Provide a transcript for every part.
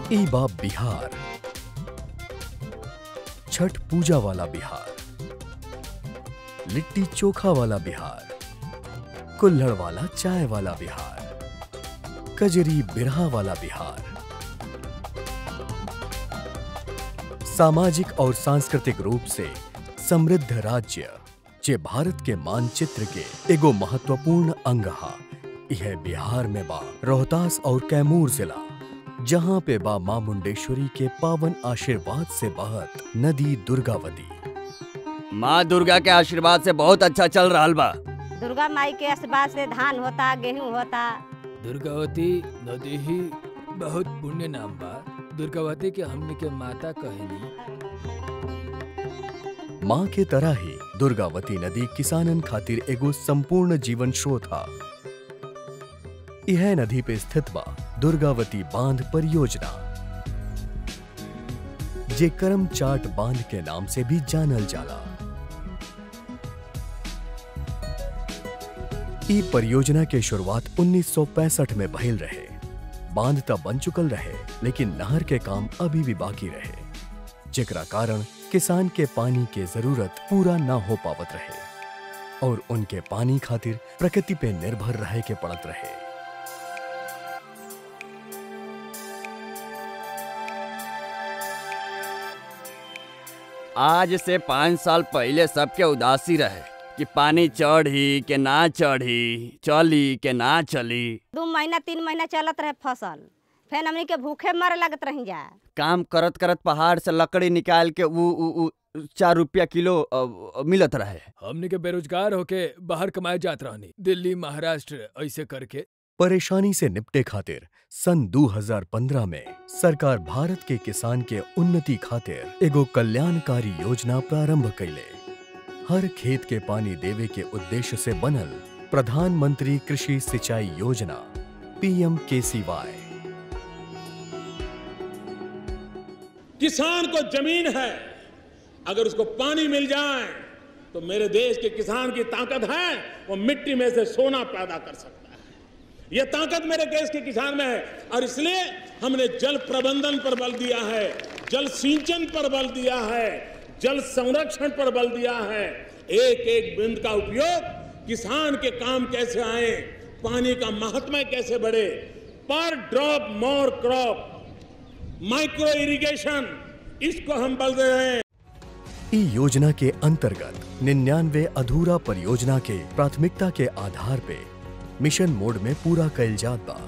ई बा बिहार, छठ पूजा वाला बिहार, लिट्टी चोखा वाला बिहार, कुल्हड़ वाला चाय वाला बिहार, कजरी बिरहा वाला बिहार। सामाजिक और सांस्कृतिक रूप से समृद्ध राज्य जे भारत के मानचित्र के एगो महत्वपूर्ण अंग हा। यह बिहार में बा रोहतास और कैमूर जिला, जहां पे बा मां मुंडेश्वरी के पावन आशीर्वाद से बहत नदी दुर्गावती। माँ दुर्गा के आशीर्वाद से बहुत अच्छा चल रहा बा। दुर्गा माई के आशीर्वाद से धान होता, गेहूं होता। दुर्गावती नदी ही बहुत पुण्य नाम बा। दुर्गावती के हमने के माता कहनी। माँ के तरह ही दुर्गावती नदी किसानन खातिर एगो संपूर्ण जीवन स्रोत हा। यह नदी पे स्थित बा दुर्गावती बांध परियोजना, जे करमचाट बांध के नाम से भी जानल जाला। ई परियोजना के शुरुआत 1965 में भइल रहे। बांध तब बन चुकल रहे, लेकिन नहर के काम अभी भी बाकी रहे, जेकरा कारण किसान के पानी के जरूरत पूरा ना हो पावत रहे और उनके पानी खातिर प्रकृति पे निर्भर रहे के पड़त रहे। आज से 5 साल पहले सबके उदासी रहे कि पानी चढ़ी के ना चढ़ी, चली के ना चली। 2 महीना 3 महीना चलत रहे फसल, फिर हमनी के भूखे मरे लगत रही जा। काम करत करत पहाड़ से लकड़ी निकाल के उ 4 रुपया किलो मिलत रहे। हमने के बेरोजगार होके बाहर कमाए जात रहनी, दिल्ली महाराष्ट्र ऐसे करके। परेशानी से निपटे खातिर सन 2015 में सरकार भारत के किसान के उन्नति खातिर एगो कल्याणकारी योजना प्रारंभ कैले। हर खेत के पानी देवे के उद्देश्य से बनल प्रधानमंत्री कृषि सिंचाई योजना PMKCY। किसान को जमीन है, अगर उसको पानी मिल जाए तो मेरे देश के किसान की ताकत है, वो मिट्टी में से सोना पैदा कर सकता है। ये ताकत मेरे देश के किसान में है और इसलिए हमने जल प्रबंधन पर बल दिया है, जल सिंचन पर बल दिया है, जल संरक्षण पर बल दिया है। एक एक बूंद का उपयोग किसान के काम कैसे आए, पानी का महात्म्य कैसे बढ़े, पर drop more crop, micro irrigation, इसको हम बल दे रहे हैं। ई योजना के अंतर्गत 99 अधूरा परियोजना के प्राथमिकता के आधार पे मिशन मोड में पूरा कैल जात बा।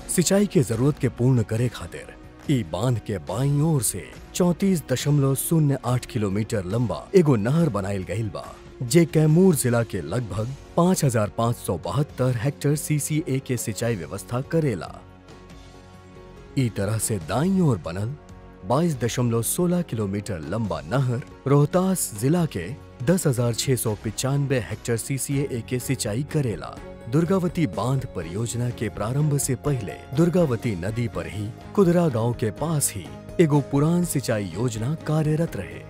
सिंचाई के जरूरत के पूर्ण करे खातिर ई बांध के बाईं ओर से 34.08 किलोमीटर लंबा एगो नहर बनाइल गईल बा, जे कैमूर जिला के लगभग 5572 हेक्टेयर CCA के सिंचाई व्यवस्था करेला। ई तरह से दाईं ओर बनल 22.16 किलोमीटर लंबा नहर रोहतास जिला के 10,695 हेक्टेयर CCA के सिंचाई करेला। दुर्गावती बांध परियोजना के प्रारंभ से पहले दुर्गावती नदी पर ही कुदरा गांव के पास ही एगो पुरान सिंचाई योजना कार्यरत रहे,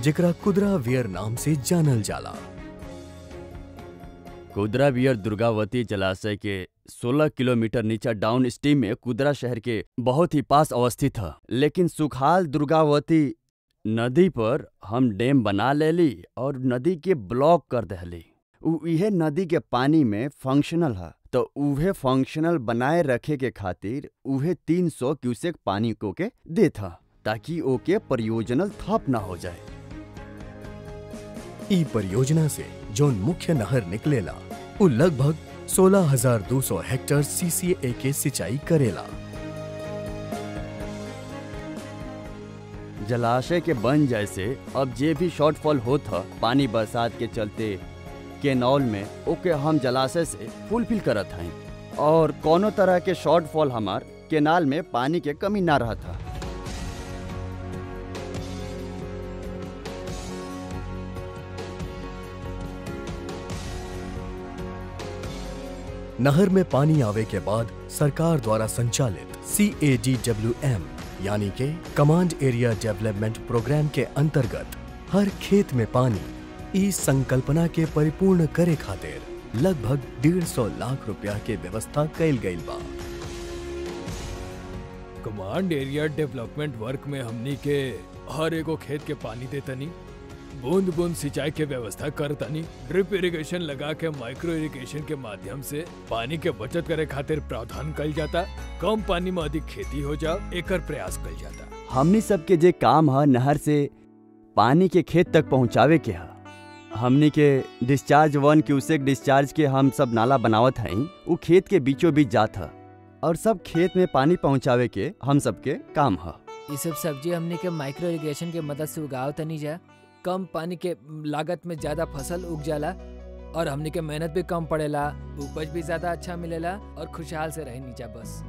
जेकरा कुदरा वियर नाम से जानल जाला। कुदरा वियर दुर्गावती जलाशय के 16 किलोमीटर नीचे डाउन स्ट्रीम में कुदरा शहर के बहुत ही पास अवस्थित है। लेकिन सुखाल दुर्गावती नदी पर हम डैम बना लेली और नदी के ब्लॉक कर दहली। उहे नदी के पानी में फंक्शनल है, तो उहे फंक्शनल बनाए रखे के खातिर उहे 300 क्यूसेक पानी को के देता, ताकि ओके परियोजनल थप ना हो जाए। ई परियोजना से जोन मुख्य नहर निकलेला उ लगभग 16,200 हेक्टेयर CCA के सिंचाई करेला। जलाशय के बन जैसे अब जे भी शॉर्टफॉल होता पानी बरसात के चलते केनौल में, ओके हम जलाशय से फुलफिल करत हई और कोनो तरह के शॉर्टफॉल हमार केनाल में पानी के कमी ना रहा था। नहर में पानी आवे के बाद सरकार द्वारा संचालित CADWM यानी के कमांड एरिया डेवलपमेंट प्रोग्राम के अंतर्गत हर खेत में पानी इस संकल्पना के परिपूर्ण करे खातिर लगभग 150 लाख रुपया के व्यवस्था कैल गई बा। कमांड एरिया डेवलपमेंट वर्क में हमनी के हर एगो खेत के पानी देतनी, बूंद बूंद सिंचाई के व्यवस्था करतनी, ड्रिप इरिगेशन लगा के माइक्रो इरिगेशन के माध्यम से पानी के बचत करे खातिर प्रावधान कइल जाता, कम पानी में अधिक खेती हो जाओ एकर प्रयास कइल जाता। हमनी सबके जे काम है नहर से पानी के खेत तक पहुँचावे के है। हमनी के डिस्चार्ज 1 क्यूसेक डिस्चार्ज के हम सब नाला बनावत हई, उ खेत के बीचों बीच जात है और सब खेत में पानी पहुँचावे के हम सबके काम है। ये सब सब्जी हमनी के माइक्रो इरिगेशन के मदद से उगाव तनी जा, कम पानी के लागत में ज्यादा फसल उग जाला और हमनी के मेहनत भी कम पड़ेला, उपज भी ज्यादा अच्छा मिलेला और खुशहाल से रहे नीचा बस।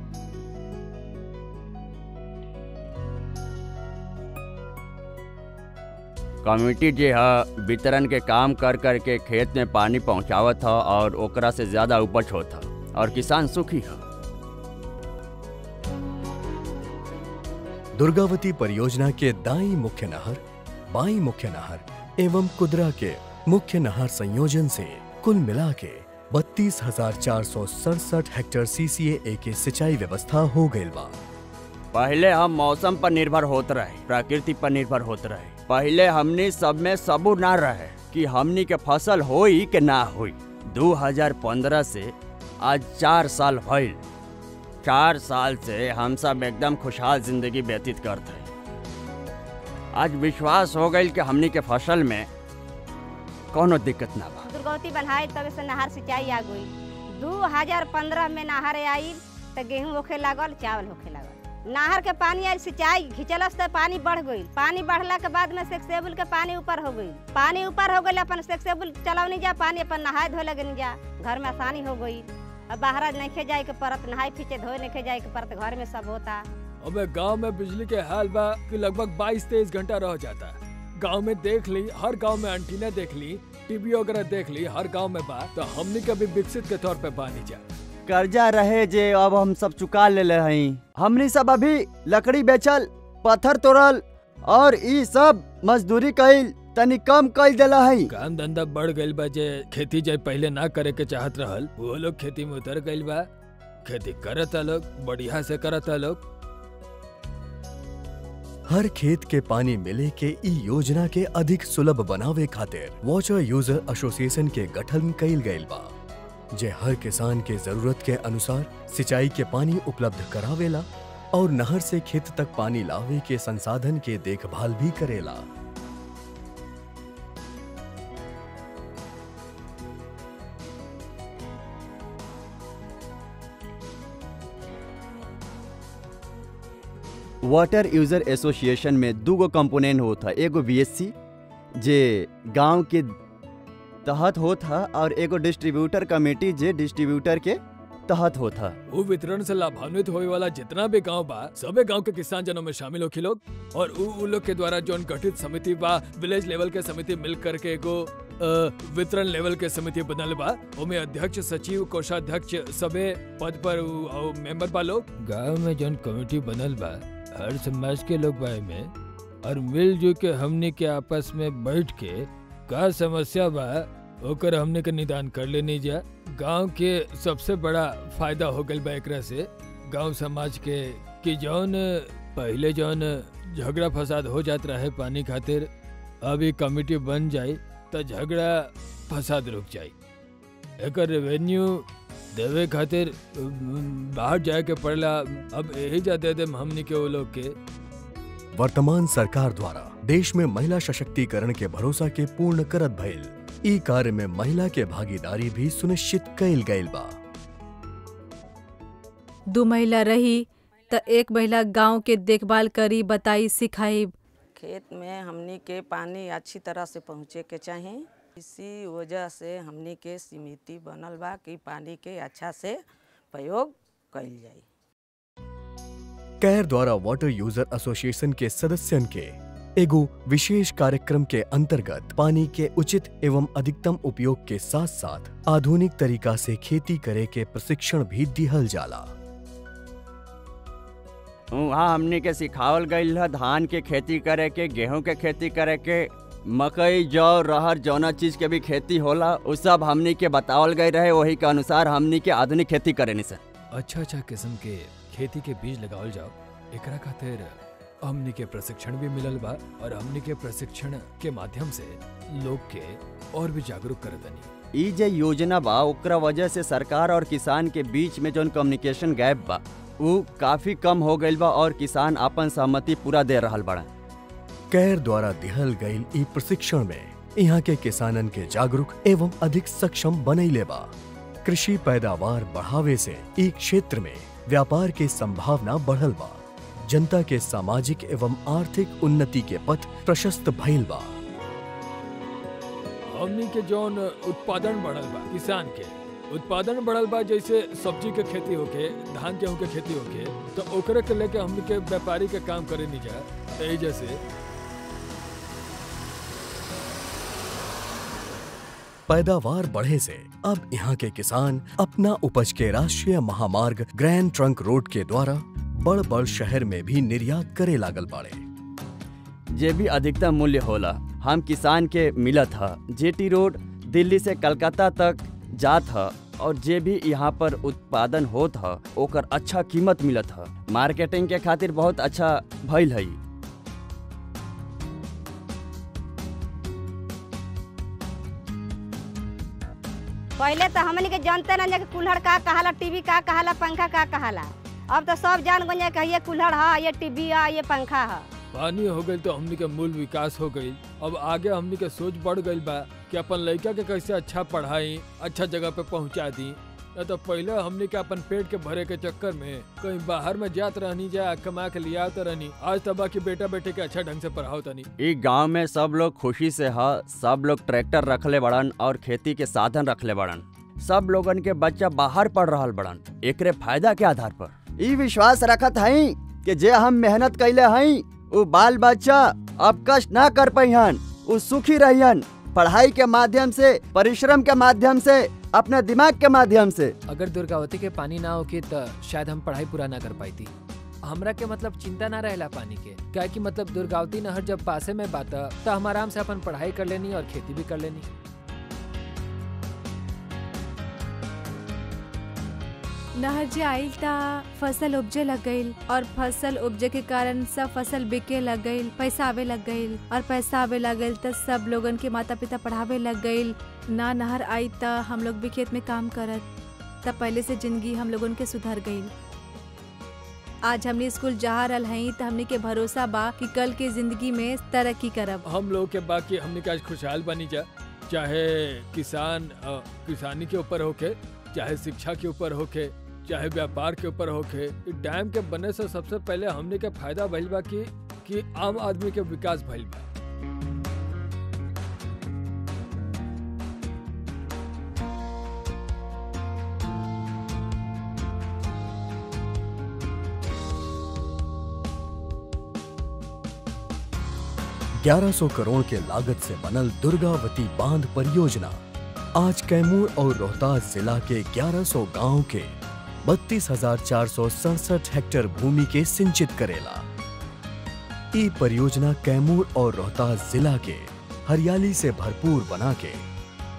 कमिटी जे है वितरण के काम कर कर के खेत में पानी पहुँचावत है और ओकरा से ज्यादा उपज होत है और किसान सुखी है। दुर्गावती परियोजना के दाई मुख्य नहर, बाई मुख्य नहर एवं कुदरा के मुख्य नहर संयोजन से कुल मिला के 32,467 हेक्टेयर CCA के सिंचाई व्यवस्था हो गई बा। पहले हम मौसम पर निर्भर होत रहे, प्रकृति पर निर्भर होत रहे। पहले हमनी सब में सबूर ना रहे कि हमनी के फसल होई कि ना होई। 2015 से आज 4 साल भइल। 4 साल से हम सब एकदम खुशहाल जिंदगी व्यतीत करते हैं। आज विश्वास हो गई कि हमनी के फसल में कोनो दिक्कत ना बा। दुर्गावती बनाई तब से नहर सिंचाई आ गई। 2015 में नहर आई तो गेहूं होखे लागल, चावल होखे लागल। नहर के पानी आई सिंचाई खिंचलस तो पानी बढ़ गई। पानी बढ़ला के बाद में सेक्सेबुल के पानी ऊपर हो गई। पानी ऊपर हो गई, अपन सेक्सेबुल चलावनी जा, पानी अपन नहाए धोए लगनी जा, घर में आसानी हो गई। अब बाहर नहीं जाए के परत, नहाए पीछे धोए नहीं जाए के परत, घर में सब होता। अब गांव में बिजली के हाल बा कि लगभग 22-23 घंटा रह जाता। गांव में देख ली, हर गांव में एंटीना देख ली, टीवी वगैरह देख ली, हर गांव में बा। तो हमने कभी विकसित के तौर पे बानी जा कर्जा रहे जे अब हम सब चुका ले हई। हमनी सब अभी लकड़ी बेचल, पत्थर तोड़ल और ई सब मजदूरी कइल तनी कम कइल देला हई। काम धंधा बढ़ गइल बा, जे खेती जे पहले ना करे के चाहत रहल वो लोग खेती में उतर गइल बा। खेती करता लोग, बढ़िया से करता लोग। हर खेत के पानी मिले के ई योजना के अधिक सुलभ बनावे खातिर वाटर यूजर एसोसिएशन के गठन कइल गइल बा, जे हर किसान के जरूरत के अनुसार सिंचाई के पानी उपलब्ध करावेला और नहर से खेत तक पानी लावे के संसाधन के देखभाल भी करेला। वाटर यूजर एसोसिएशन में 2 कंपोनेंट होता, एगो VSC जे गांव के तहत होता और एगो डिस्ट्रीब्यूटर कमेटी जे डिस्ट्रीब्यूटर के तहत होता। वो वितरण से लाभान्वित होने वाला जितना भी गांव बा, सबे गांव के किसान जनों में शामिल होखी लोग और उ लोग के द्वारा जो गठित समिति बा, विलेज लेवल के समिति मिल करके एगो वितरण लेवल के समिति बनल बा। ओमे अध्यक्ष, सचिव, कोषाध्यक्ष सबे पद पर मेंबर बा लोग। गांव में जो कमेटी बनल बा, हर समाज के लोग बा में और मिलजुल के हमने के आपस में बैठ के का समस्या बा ओकर हमने के निदान कर लेनी जा। गांव के सबसे बड़ा फायदा हो गल बा एकरा से गांव समाज के कि जौन पहले जौन झगड़ा फसाद हो जात रहे पानी खातिर, अभी कमेटी बन जाए तो झगड़ा फसाद रुक जाए। एकर रेवेन्यू देवे खातिर बाहर जाए के पड़ला, अब यही जा दे देम हमनी के वो लोग के। वर्तमान सरकार द्वारा देश में महिला सशक्तिकरण के भरोसा के पूर्ण करत भइल ई कार्य में महिला के भागीदारी भी सुनिश्चित कइल गइल बा। 2 महिला रही त 1 महिला गांव के देखभाल करी, बताई, सिखाई। खेत में हमनी के पानी अच्छी तरह से पहुँचे के चाही। इसी वजह से हमनी के समिति बनल बा कि पानी के अच्छा से प्रयोग कइल जाए। कैर द्वारा वाटर यूजर एसोसिएशन के सदस्यन के एगो विशेष कार्यक्रम के अंतर्गत पानी के उचित एवं अधिकतम उपयोग के साथ साथ आधुनिक तरीका से खेती करे के प्रशिक्षण भी दिहल जाला। वहाँ हमनी के सिखावल गईल है धान के खेती करे के, गेहूं के खेती करे के, मकई, जौ, रहर जौना चीज के भी खेती होला उ सब हमनी के बतावल गई रहे। वही के अनुसार हमनी के आधुनिक खेती करेनी से। अच्छा किस्म के खेती के बीज लगावल जाओ, एकरा खातिर हमनी के प्रशिक्षण भी मिलल बा और हमनी के प्रशिक्षण के माध्यम से लोग के और भी जागरूक करतनी। ई जे योजना बा ओकरा वजह से सरकार और किसान के बीच में जौन कम्युनिकेशन गैप बा वो काफी कम हो गईल बा और किसान अपन सहमति पूरा दे रहल बड़ा। कैर द्वारा दिहल गईल ई प्रशिक्षण में यहाँ के किसानन के जागरूक एवं अधिक सक्षम बनैले बा। कृषि पैदावार बढ़ावे से ई क्षेत्र में व्यापार के संभावना बढ़ल बा। जनता के सामाजिक एवं आर्थिक उन्नति के पथ प्रशस्त भइल बा। हमनी के जौन उत्पादन बढ़ल बा, किसान के उत्पादन बढ़ल बा, जैसे सब्जी के खेती होके, धान गेहूं के खेती होके, तो ओकरे के लेके हमनी के व्यापारी के काम करे नहीं जा। यही जैसे पैदावार बढ़े से अब यहाँ के किसान अपना उपज के राष्ट्रीय महामार्ग ग्रैंड ट्रंक रोड के द्वारा बड़ बड़ शहर में भी निर्यात करे लागल बाड़े। जे भी अधिकतम मूल्य होला हम किसान के मिलत ह। जेटी रोड दिल्ली से कलकत्ता तक जात ह और जे भी यहाँ पर उत्पादन होत ह ओकर अच्छा कीमत मिलत ह। मार्केटिंग के खातिर बहुत अच्छा भइल है। पहले तो हमनी के जानते ना कि कुल्हड़ का कहाला, टीवी का कहाला, पंखा का कहाला। अब तो सब जान गए कि ये कुल्हड़ है, ये टीवी है, ये पंखा है। पानी हो गई तो हमनी के मूल विकास हो गई। अब आगे हमनी के सोच बढ़ गई बा कि अपन लड़का के कैसे अच्छा पढ़ाई, अच्छा जगह पे पहुंचा दी। तो पहले हमनी के अपन पेट के भरे के चक्कर में कहीं बाहर में जात रहनी, जा कमा के लिया रहनी। आज तब की बेटा बेटे के अच्छा ढंग से पढ़ाओ तनी। ई गांव में सब लोग खुशी से ह। सब लोग ट्रैक्टर रखले बड़न और खेती के साधन रखले बड़न। सब लोगन के बच्चा बाहर पढ़ रहल बड़न। एकरे फायदा के आधार पर ई विश्वास रखत हई कि जे हम मेहनत कैले हई उ बाल बच्चा अब कष्ट ना कर पाइहन, उ सुखी रहियन। पढ़ाई के माध्यम से, परिश्रम के माध्यम से, अपने दिमाग के माध्यम से। अगर दुर्गावती के पानी ना होके तो शायद हम पढ़ाई पूरा ना कर पाती। हमरा के मतलब चिंता ना रहेला पानी के, क्या कि मतलब दुर्गावती नहर जब पासे में बाता तो हम आराम से अपन पढ़ाई कर लेनी और खेती भी कर लेनी। नहर जे आइल ता फसल उपजे लग गईल और फसल उपजे के कारण सब फसल बिके लग गईल, पैसा आवे लग गईल और पैसा आवे लग गईल तो सब लोगन के माता पिता पढ़ावे लग गईल। ना नहर आई ता हम लोग भी खेत में काम करत, तब पहले से जिंदगी हम लोगन के सुधर गईल। आज हमने स्कूल जा रहल हई तो हमने के भरोसा बा कि कल के जिंदगी में तरक्की करब। हम लोग के बाकी हमने के आज खुशहाल बनी जा, चाहे किसानी के ऊपर होके, चाहे शिक्षा के ऊपर होके, चाहे व्यापार के ऊपर होके। डैम के बनने से सबसे पहले हमने के फायदा भइल बा कि आम आदमी के विकास भइल बा। $1100 करोड़ के लागत से बनल दुर्गावती बांध परियोजना आज कैमूर और रोहतास जिला के 1100 गांव के 32,467 हेक्टेयर भूमि के सिंचित करेला। ई परियोजना कैमूर और रोहतास जिला के हरियाली से भरपूर बना के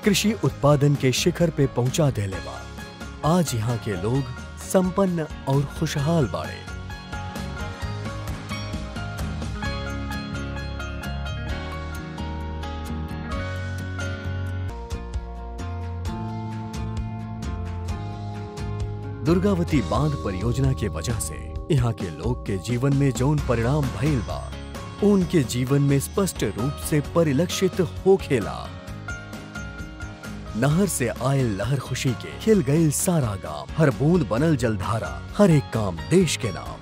कृषि उत्पादन के शिखर पे पहुंचा देले बा। आज यहाँ के लोग संपन्न और खुशहाल बाड़े। दुर्गावती बांध परियोजना के वजह से यहाँ के लोग के जीवन में जौन परिणाम भइल बा उनके जीवन में स्पष्ट रूप से परिलक्षित होखेला। नहर से आयल लहर खुशी के खिल गईल सारा गांव, हर बूंद बनल जलधारा, हर एक काम देश के नाम।